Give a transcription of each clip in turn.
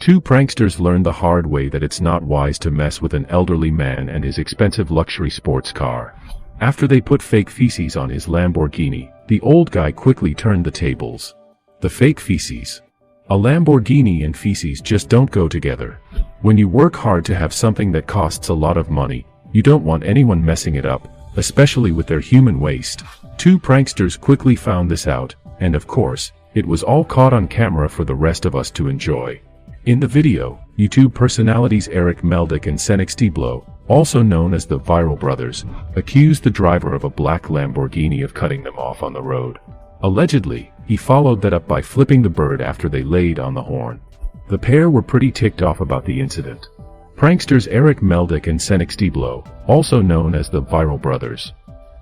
Two pranksters learned the hard way that it's not wise to mess with an elderly man and his expensive luxury sports car. After they put fake feces on his Lamborghini, the old guy quickly turned the tables. The fake feces. A Lamborghini and feces just don't go together. When you work hard to have something that costs a lot of money, you don't want anyone messing it up, especially with their human waste. Two pranksters quickly found this out, and of course, it was all caught on camera for the rest of us to enjoy. In the video, YouTube personalities Erik, Meldik and Cenek Styblo, also known as the ViralBrothers, accused the driver of a black Lamborghini of cutting them off on the road. Allegedly, he followed that up by flipping the bird after they laid on the horn. The pair were pretty ticked off about the incident. Pranksters Erik, Meldik and Cenek Styblo, also known as the ViralBrothers.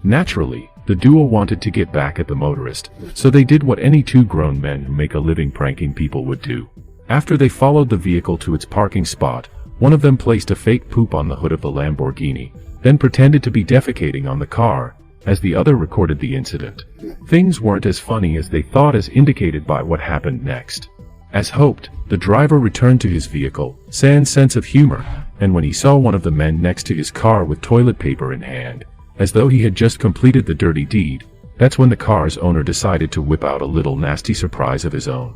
Naturally, the duo wanted to get back at the motorist, so they did what any two grown men who make a living pranking people would do. After they followed the vehicle to its parking spot, one of them placed a fake poop on the hood of the Lamborghini, then pretended to be defecating on the car, as the other recorded the incident. Things weren't as funny as they thought, as indicated by what happened next. As hoped, the driver returned to his vehicle, sans sense of humor, and when he saw one of the men next to his car with toilet paper in hand, as though he had just completed the dirty deed, that's when the car's owner decided to whip out a little nasty surprise of his own.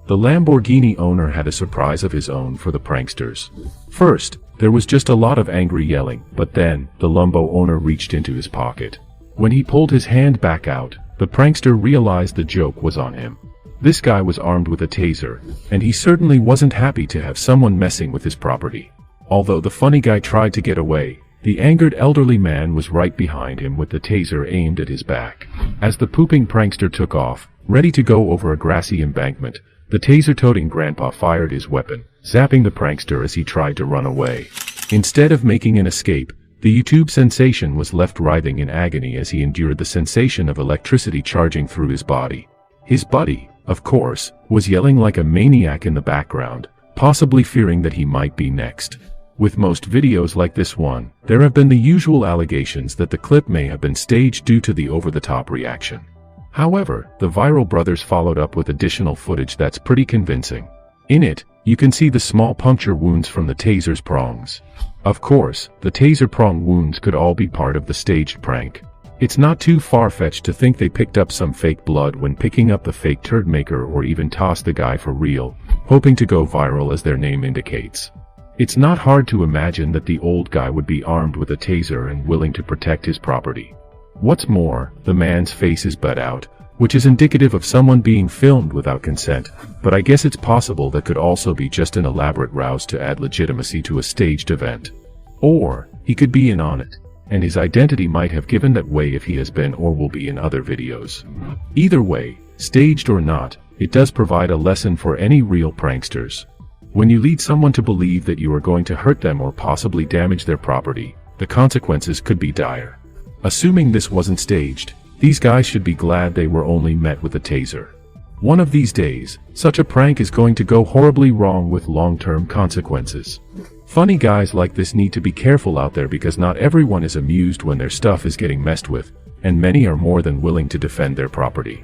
The Lamborghini owner had a surprise of his own for the pranksters. First, there was just a lot of angry yelling, but then, the Lambo owner reached into his pocket. When he pulled his hand back out, the prankster realized the joke was on him. This guy was armed with a taser, and he certainly wasn't happy to have someone messing with his property. Although the funny guy tried to get away, the angered elderly man was right behind him with the taser aimed at his back. As the pooping prankster took off, ready to go over a grassy embankment, the taser-toting grandpa fired his weapon, zapping the prankster as he tried to run away. Instead of making an escape, the YouTube sensation was left writhing in agony as he endured the sensation of electricity charging through his body. His buddy, of course, was yelling like a maniac in the background, possibly fearing that he might be next. With most videos like this one, there have been the usual allegations that the clip may have been staged due to the over-the-top reaction. However, the ViralBrothers followed up with additional footage that's pretty convincing. In it, you can see the small puncture wounds from the taser's prongs. Of course, the taser prong wounds could all be part of the staged prank. It's not too far-fetched to think they picked up some fake blood when picking up the fake turd maker, or even tossed the guy for real, hoping to go viral as their name indicates. It's not hard to imagine that the old guy would be armed with a taser and willing to protect his property. What's more, the man's face is butt out, which is indicative of someone being filmed without consent, but I guess it's possible that could also be just an elaborate ruse to add legitimacy to a staged event. Or, he could be in on it, and his identity might have given that way if he has been or will be in other videos. Either way, staged or not, it does provide a lesson for any real pranksters. When you lead someone to believe that you are going to hurt them or possibly damage their property, the consequences could be dire. Assuming this wasn't staged, these guys should be glad they were only met with a taser. One of these days, such a prank is going to go horribly wrong with long-term consequences. Funny guys like this need to be careful out there, because not everyone is amused when their stuff is getting messed with, and many are more than willing to defend their property.